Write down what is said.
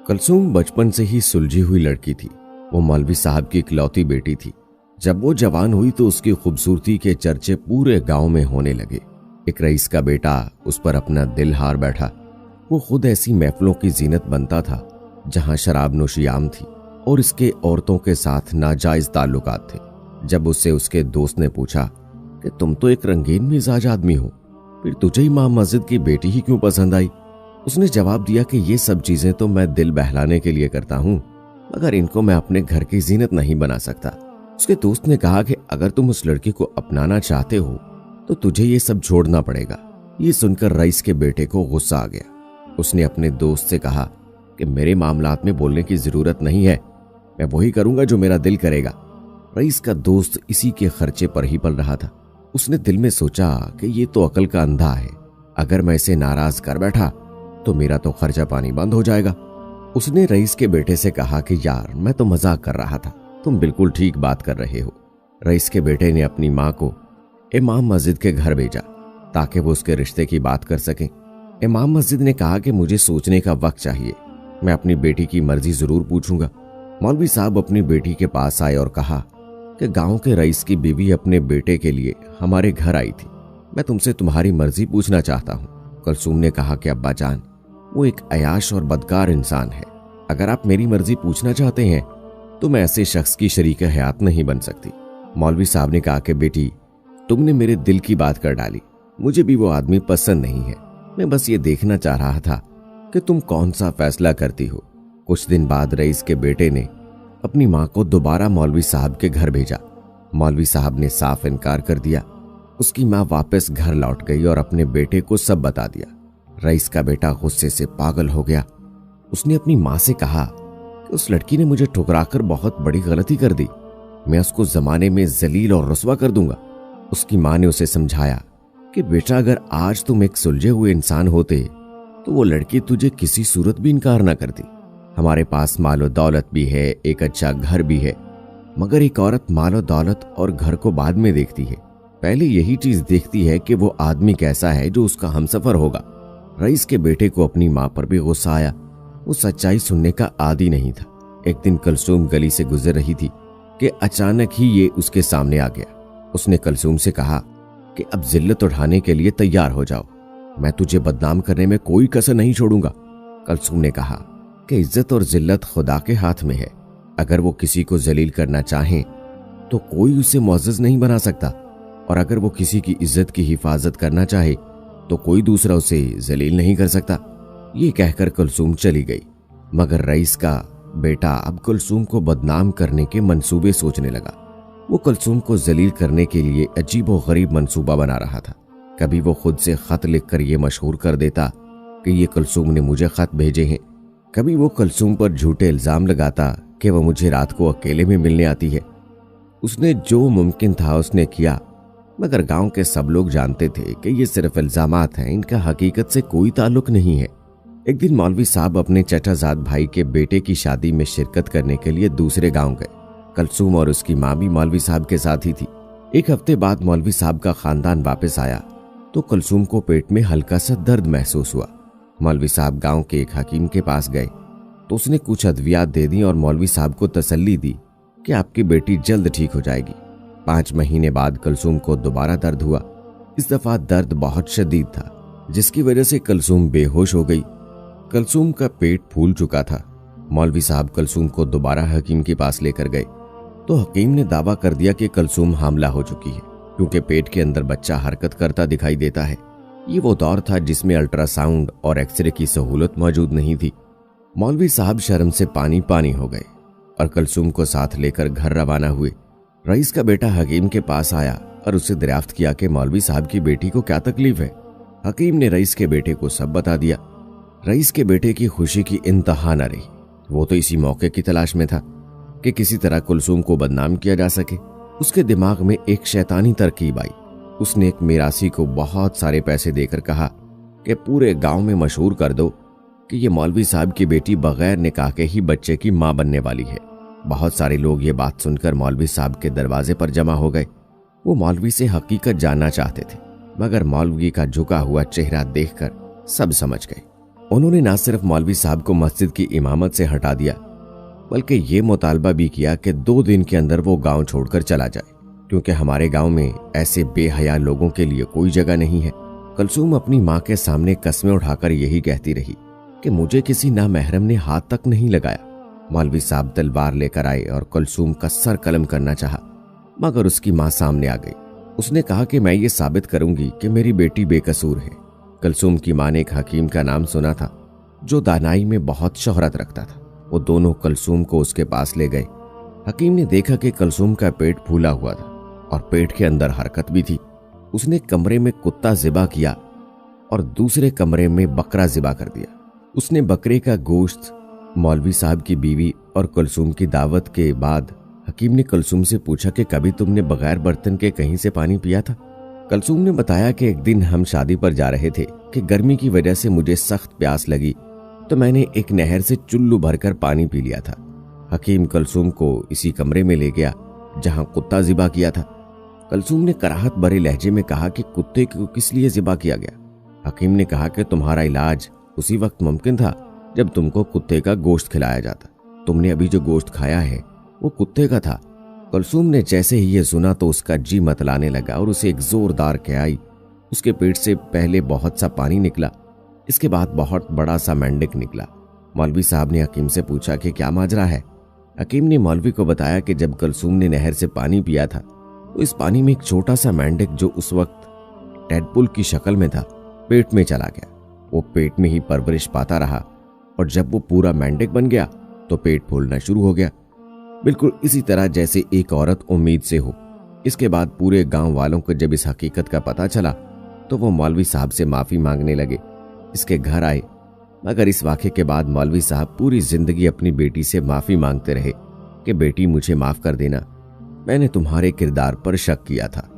कुलसूम बचपन से ही सुलझी हुई लड़की थी। वो मौलवी साहब की इकलौती बेटी थी। जब वो जवान हुई तो उसकी खूबसूरती के चर्चे पूरे गांव में होने लगे। एक रईस का बेटा उस पर अपना दिल हार बैठा। वो खुद ऐसी महफिलों की जीनत बनता था जहां शराब नोशी आम थी और इसके औरतों के साथ नाजायज ताल्लुकात थे। जब उससे उसके दोस्त ने पूछा कि तुम तो एक रंगीन मिजाज आदमी हो, फिर तुझे इमाम मस्जिद की बेटी ही क्यों पसंद आई, उसने जवाब दिया कि ये सब चीजें तो मैं दिल बहलाने के लिए करता हूँ, मगर इनको मैं अपने घर की जीनत नहीं बना सकता। उसके दोस्त ने कहा कि अगर तुम उस लड़की को अपनाना चाहते हो तो तुझे ये सब छोड़ना पड़ेगा। ये सुनकर रईस के बेटे को गुस्सा आ गया। उसने अपने दोस्त से कहा कि मेरे मामलात में बोलने की जरूरत नहीं है, मैं वही करूंगा जो मेरा दिल करेगा। रईस का दोस्त इसी के खर्चे पर ही पल रहा था। उसने दिल में सोचा कि ये तो अकल का अंधा है, अगर मैं इसे नाराज कर बैठा तो मेरा तो खर्चा पानी बंद हो जाएगा। उसने रईस के बेटे से कहा कि यार मैं तो मजाक कर रहा था, तुम बिल्कुल ठीक बात कर रहे हो। रईस के बेटे ने अपनी माँ को इमाम मस्जिद के घर भेजा ताकि वो उसके रिश्ते की बात कर सकें। इमाम मस्जिद ने कहा कि मुझे सोचने का वक्त चाहिए, मैं अपनी बेटी की मर्जी जरूर पूछूंगा। मौलवी साहब अपनी बेटी के पास आए और कहा कि गांव के रईस की बीवी अपने बेटे के लिए हमारे घर आई थी, मैं तुमसे तुम्हारी मर्जी पूछना चाहता हूँ। कुलसूम ने कहा कि अब्बा जान, वो एक अयाश और बदकार इंसान है, अगर आप मेरी मर्जी पूछना चाहते हैं तो मैं ऐसे शख्स की शरीक हयात नहीं बन सकती। मौलवी साहब ने कहा कि बेटी तुमने मेरे दिल की बात कर डाली, मुझे भी वो आदमी पसंद नहीं है, मैं बस ये देखना चाह रहा था कि तुम कौन सा फैसला करती हो। कुछ दिन बाद रईस के बेटे ने अपनी माँ को दोबारा मौलवी साहब के घर भेजा। मौलवी साहब ने साफ इनकार कर दिया। उसकी माँ वापस घर लौट गई और अपने बेटे को सब बता दिया। रईस का बेटा गुस्से से पागल हो गया। उसने अपनी माँ से कहा कि उस लड़की ने मुझे ठुकराकर बहुत बड़ी गलती कर दी, मैं उसको जमाने में जलील और रुस्वा कर दूंगा। उसकी माँ ने उसे समझाया कि बेटा अगर आज तुम एक सुलझे हुए इंसान होते तो वो लड़की तुझे किसी सूरत भी इनकार ना करती। हमारे पास मालो दौलत भी है, एक अच्छा घर भी है, मगर एक औरत मालो दौलत और घर को बाद में देखती है, पहले यही चीज देखती है कि वो आदमी कैसा है जो उसका हमसफर होगा। रईस के बेटे को अपनी माँ पर भी गुस्सा आया। वो सच्चाई सुनने का आदी नहीं था। एक दिन कुलसूम गली से गुजर रही थी कि अचानक ही ये उसके सामने आ गया। उसने कुलसूम से कहा कि अब जिल्लत उठाने के लिए तैयार हो जाओ, मैं तुझे बदनाम करने में कोई कसर नहीं छोड़ूंगा। कुलसूम ने कहा कि इज्जत और जिल्लत खुदा के हाथ में है, अगर वो किसी को जलील करना चाहे तो कोई उसे मुअज़्ज़ज़ नहीं बना सकता, और अगर वो किसी की इज्जत की हिफाजत करना चाहे तो कोई दूसरा उसे जलील नहीं कर सकता। ये कहकर कुलसूम चली गई, मगर रईस का बेटा अब कुलसूम को बदनाम करने के मंसूबे सोचने लगा। वो कुलसूम को जलील करने के लिए अजीब व गरीब मंसूबा बना रहा था। कभी वो खुद से खत लिखकर ये मशहूर कर देता कि ये कुलसूम ने मुझे खत भेजे हैं, कभी वो कुलसूम पर झूठे इल्जाम लगाता कि वह मुझे रात को अकेले में मिलने आती है। उसने जो मुमकिन था उसने किया, मगर गांव के सब लोग जानते थे कि ये सिर्फ इल्जामात हैं, इनका हकीकत से कोई ताल्लुक नहीं है। एक दिन मौलवी साहब अपने चचाजाद भाई के बेटे की शादी में शिरकत करने के लिए दूसरे गांव गए। कुलसूम और उसकी माँ भी मौलवी साहब के साथ ही थी। एक हफ्ते बाद मौलवी साहब का खानदान वापस आया तो कुलसूम को पेट में हल्का सा दर्द महसूस हुआ। मौलवी साहब गांव के एक हकीम के पास गए तो उसने कुछ अद्वियात दे दी और मौलवी साहब को तसल्ली दी कि आपकी बेटी जल्द ठीक हो जाएगी। 5 महीने बाद कुलसूम को दोबारा दर्द हुआ। इस दफा दर्द बहुत शदीद था, जिसकी वजह से कुलसूम बेहोश हो गई। कुलसूम का पेट फूल चुका था। मौलवी साहब कुलसूम को दोबारा हकीम के पास लेकर गए तो हकीम ने दावा कर दिया कि कुलसूम हामला हो चुकी है, क्योंकि पेट के अंदर बच्चा हरकत करता दिखाई देता है। ये वो दौर था जिसमें अल्ट्रासाउंड और एक्सरे की सहूलत मौजूद नहीं थी। मौलवी साहब शर्म से पानी पानी हो गए और कुलसूम को साथ लेकर घर रवाना हुए। रईस का बेटा हकीम के पास आया और उससे दरियाफ्त किया कि मौलवी साहब की बेटी को क्या तकलीफ है। हकीम ने रईस के बेटे को सब बता दिया। रईस के बेटे की खुशी की इंतहा न रही। वो तो इसी मौके की तलाश में था कि किसी तरह कुलसूम को बदनाम किया जा सके। उसके दिमाग में एक शैतानी तरकीब आई। उसने एक मिरासी को बहुत सारे पैसे देकर कहा कि पूरे गांव में मशहूर कर दो कि ये मौलवी साहब की बेटी बगैर निकाह के ही बच्चे की मां बनने वाली है। बहुत सारे लोग ये बात सुनकर मौलवी साहब के दरवाजे पर जमा हो गए। वो मौलवी से हकीकत जानना चाहते थे, मगर मौलवी का झुका हुआ चेहरा देखकर सब समझ गए। उन्होंने ना सिर्फ मौलवी साहब को मस्जिद की इमामत से हटा दिया, बल्कि ये मुतालबा भी किया कि 2 दिन के अंदर वो गांव छोड़कर चला जाए, क्योंकि हमारे गांव में ऐसे बेहया लोगों के लिए कोई जगह नहीं है। कुलसूम अपनी माँ के सामने कस्में उठाकर यही कहती रही कि मुझे किसी नामहरम ने हाथ तक नहीं लगाया। मौलवी साहब तलवार लेकर आए और कुलसूम का सर कलम करना चाहा, मगर उसकी माँ सामने आ गई। उसने कहा कि मैं ये साबित करूंगी कि मेरी बेटी बेकसूर है। कुलसूम की माँ ने एक हकीम का नाम सुना था जो दानाई में बहुत शोहरत रखता था। वो दोनों कुलसूम को उसके पास ले गए। हकीम ने देखा कि कुलसूम का पेट फूला हुआ था और पेट के अंदर हरकत भी थी। उसने कमरे में कुत्ता ज़िबा किया और दूसरे कमरे में बकरा ज़िबा कर दिया। उसने बकरे का गोश्त मौलवी साहब की बीवी और कुलसूम की दावत के बाद हकीम ने कुलसूम से पूछा कि कभी तुमने बगैर बर्तन के कहीं से पानी पिया था? कुलसूम ने बताया कि एक दिन हम शादी पर जा रहे थे कि गर्मी की वजह से मुझे सख्त प्यास लगी तो मैंने एक नहर से चुल्लू भरकर पानी पी लिया था। हकीम कुलसूम को इसी कमरे में ले गया जहां कुत्ता ज़िबा किया था। कुलसूम ने कराहत भरे लहजे में कहा कि कुत्ते को किस लिए ज़िबा किया गया? हकीम ने कहा कि तुम्हारा इलाज उसी वक्त मुमकिन था जब तुमको कुत्ते का गोश्त खिलाया जाता। तुमने अभी जो गोश्त खाया है वो कुत्ते का था। कुलसूम ने जैसे ही ये सुना तो उसका जी मतलाने लगा और उसे एक जोरदार क़याई। उसके पेट से पहले बहुत सा पानी निकला, इसके बाद बहुत बड़ा सा मेंढक निकला। मौलवी साहब ने हकीम से पूछा कि क्या माजरा है? हकीम ने मौलवी को बताया कि जब कुलसूम ने नहर से पानी पिया था तो इस पानी में एक छोटा सा मेंढक जो उस वक्त टेडपुल की शक्ल में था पेट में चला गया। वो पेट में ही परवरिश पाता रहा और जब वो पूरा मेंढक बन गया तो पेट फूलना शुरू हो गया, बिल्कुल इसी तरह जैसे एक औरत उम्मीद से हो। इसके बाद पूरे गांव वालों को जब इस हकीकत का पता चला तो वो मौलवी साहब से माफ़ी मांगने लगे। इसके घर आए, मगर इस वाक़े के बाद मौलवी साहब पूरी ज़िंदगी अपनी बेटी से माफ़ी मांगते रहे कि बेटी मुझे माफ़ कर देना, मैंने तुम्हारे किरदार पर शक किया था।